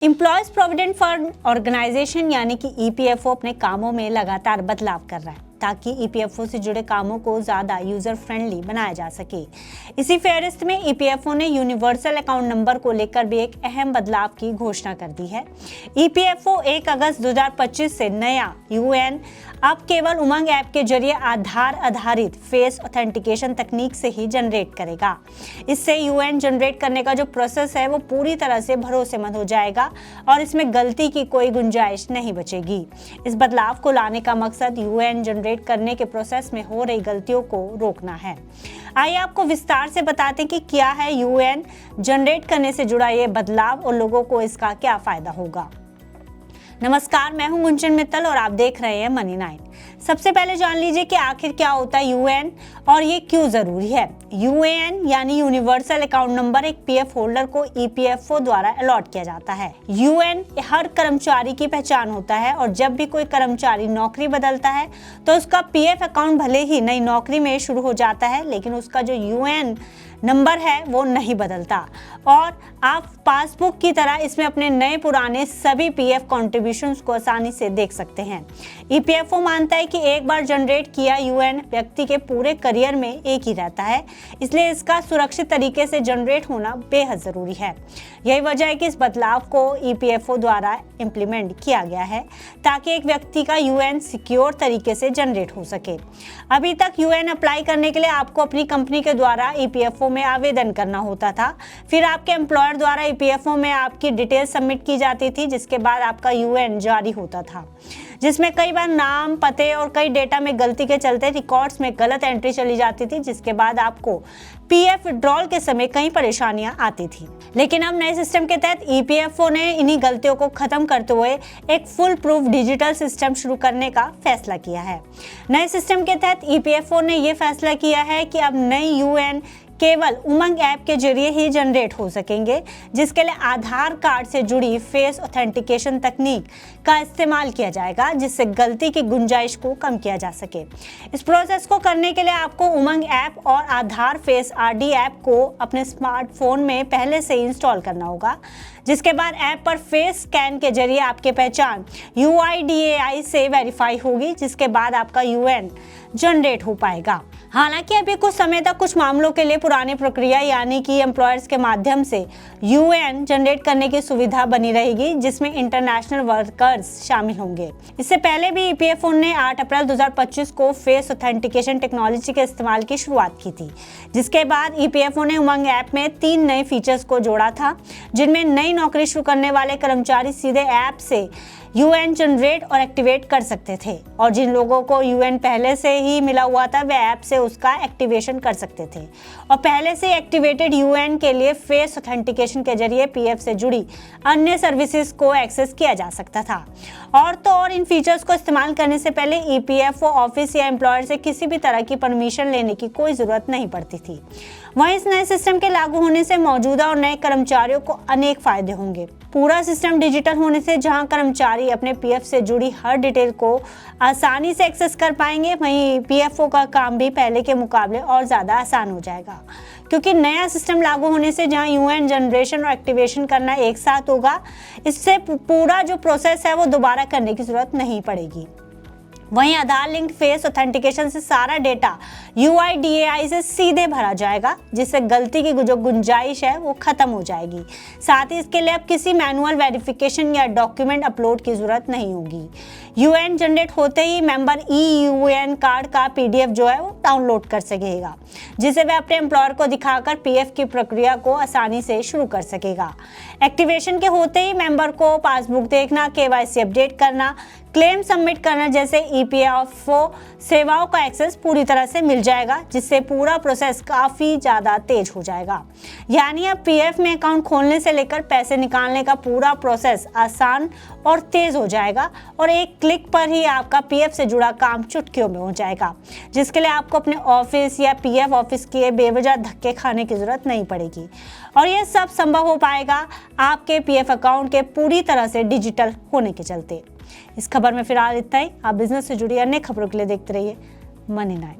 Employees provident fund organisation यानी कि EPFO अपने कामों में लगातार बदलाव कर रहा है ताकि ईपीएफओ से जुड़े कामों को ज़्यादा यूज़र फ्रेंडली बनाया जा सके। इसी फहरिस्त में ईपीएफओ ने यूनिवर्सल अकाउंट नंबर को लेकर भी एक अहम बदलाव की घोषणा कर दी है। ईपीएफओ 1 अगस्त 2025 से नया यूएएन अब केवल उमंग ऐप के जरिए आधार आधारित फेस ऑथेंटिकेशन तकनीक से ही जनरेट करेगा। इससे यूएएन जनरेट करने का जो प्रोसेस है वो पूरी तरह से भरोसेमंद हो जाएगा और इसमें गलती की कोई गुंजाइश नहीं बचेगी। इस बदलाव को लाने का मकसद यूएएन जनरेट करने के प्रोसेस में हो रही गलतियों को रोकना है। आइए आपको विस्तार से बताते हैं कि क्या है यूएएन जनरेट करने से जुड़ा ये बदलाव और लोगों को इसका क्या फायदा होगा। नमस्कार, मैं हूं गुंजन मित्तल और आप देख रहे हैं मनी 9। सबसे पहले जान लीजिए कि आखिर क्या होता है यूएएन और ये क्यों जरूरी है। यूएएन यानी यूनिवर्सल अकाउंट नंबर एक पीएफ होल्डर को ईपीएफओ द्वारा अलॉट किया जाता है। यूएएन हर कर्मचारी की पहचान होता है और जब भी कोई कर्मचारी नौकरी बदलता है तो उसका पीएफ अकाउंट भले ही नई नौकरी में शुरू हो जाता है लेकिन उसका जो यूएएन नंबर है वो नहीं बदलता और आप पासबुक की तरह इसमें अपने नए पुराने सभी पीएफ कॉन्ट्रिब्यूशंस को आसानी से देख सकते हैं। ईपीएफओ मानता है कि एक बार जनरेट किया यूएएन व्यक्ति के पूरे करियर में एक ही रहता है, इसलिए इसका सुरक्षित तरीके से जनरेट होना बेहद ज़रूरी है। यही वजह है कि इस बदलाव को ईपीएफओ द्वारा इम्प्लीमेंट किया गया है ताकि एक व्यक्ति का यूएएन सिक्योर तरीके से जनरेट हो सके। अभी तक यूएएन अप्लाई करने के लिए आपको अपनी कंपनी के द्वारा ईपीएफओ में आवेदन करना होता था, फिर आपके एम्प्लॉयर द्वारा ईपीएफओ में आपकी डिटेल सबमिट की जाती थी, जिसके बाद आपका यूएएन जारी होता था, जिसमें कई बार नाम, पते और कई डेटा में गलती के चलते रिकॉर्ड्स में गलत एंट्री चली जाती थी, जिसके बाद आपको पीएफ विड्रॉल के समय कई परेशानियां आती थी। लेकिन अब नए सिस्टम के तहत ईपीएफओ ने इन्हीं गलतियों को खत्म करते हुए एक फुल प्रूफ डिजिटल सिस्टम शुरू करने का फैसला किया है। नए सिस्टम के तहत ईपीएफओ ने यह फैसला किया है कि अब नई यूएएन केवल उमंग ऐप के जरिए ही जनरेट हो सकेंगे, जिसके लिए आधार कार्ड से जुड़ी फेस ऑथेंटिकेशन तकनीक का इस्तेमाल किया जाएगा, जिससे गलती की गुंजाइश को कम किया जा सके। इस प्रोसेस को करने के लिए आपको उमंग ऐप और आधार फेस आरडी ऐप को अपने स्मार्टफोन में पहले से इंस्टॉल करना होगा, जिसके बाद ऐप पर फेस स्कैन के जरिए आपकी पहचान UIDAI से वेरीफाई होगी, जिसके बाद आपका यूएएन जनरेट हो पाएगा। हालांकि अभी कुछ समय तक कुछ मामलों के लिए पुरानी प्रक्रिया यानी कि एम्प्लॉयर्स के माध्यम से यूएएन जनरेट करने की सुविधा बनी रहेगी, जिसमें इंटरनेशनल वर्कर्स शामिल होंगे। इससे पहले भी ईपीएफओ ने 8 अप्रैल 2025 को फेस ऑथेंटिकेशन टेक्नोलॉजी के इस्तेमाल की शुरुआत की थी, जिसके बाद ईपीएफओ ने उमंग ऐप में 3 नए फीचर्स को जोड़ा था, जिनमें नई नौकरी शुरू करने वाले कर्मचारी सीधे ऐप से यूएएन जनरेट और एक्टिवेट कर सकते थे और जिन लोगों को यूएएन पहले से ही मिला हुआ था वे ऐप से उसका एक्टिवेशन कर सकते थे और पहले से एक्टिवेटेड यूएएन के लिए फेस ऑथेंटिकेशन के जरिए पीएफ से जुड़ी अन्य सर्विसेज को एक्सेस किया जा सकता था। और तो और इन फीचर्स को इस्तेमाल करने से पहले ईपीएफओ ऑफिस या एम्प्लॉयर से किसी भी तरह की परमिशन लेने की कोई ज़रूरत नहीं पड़ती थी। वहीं इस नए सिस्टम के लागू होने से मौजूदा और नए कर्मचारियों को अनेक फायदे होंगे। पूरा सिस्टम डिजिटल होने से जहां कर्मचारी अपने पीएफ से जुड़ी हर डिटेल को आसानी से एक्सेस कर पाएंगे, वहीं पीएफओ का काम भी पहले के मुकाबले और ज़्यादा आसान हो जाएगा, क्योंकि नया सिस्टम लागू होने से जहां यूएएन जनरेशन और एक्टिवेशन करना एक साथ होगा, इससे पूरा जो प्रोसेस है वो दोबारा करने की ज़रूरत नहीं पड़ेगी। वहीं आधार लिंक्ड फेस ऑथेंटिकेशन से सारा डेटा UIDAI से सीधे भरा जाएगा, जिससे गलती की जो गुंजाइश है वो खत्म हो जाएगी। साथ ही इसके लिए अब किसी मैनुअल वेरिफिकेशन या डॉक्यूमेंट अपलोड की जरूरत नहीं होगी। यूएएन जनरेट होते ही मेंबर यूएएन कार्ड का PDF जो है वो डाउनलोड कर सकेगा, जिसे वह अपने एम्प्लॉयर को दिखाकर पीएफ की प्रक्रिया को आसानी से शुरू कर सकेगा। एक्टिवेशन के होते ही मेंबर को पासबुक देखना, KYC अपडेट करना, क्लेम सबमिट करना जैसे ईपीएफओ सेवाओं का एक्सेस पूरी तरह से मिल जाएगा, जिससे पूरा प्रोसेस काफ़ी ज़्यादा तेज हो जाएगा। यानी अब पीएफ में अकाउंट खोलने से लेकर पैसे निकालने का पूरा प्रोसेस आसान और तेज़ हो जाएगा और एक क्लिक पर ही आपका पीएफ से जुड़ा काम चुटकियों में हो जाएगा, जिसके लिए आपको अपने ऑफिस या पीएफ ऑफिस के बेवजह धक्के खाने की ज़रूरत नहीं पड़ेगी और यह सब संभव हो पाएगा आपके पीएफ अकाउंट के पूरी तरह से डिजिटल होने के चलते। इस खबर में फिलहाल इतना ही। आप बिजनेस से जुड़ी अन्य खबरों के लिए देखते रहिए मनी 9।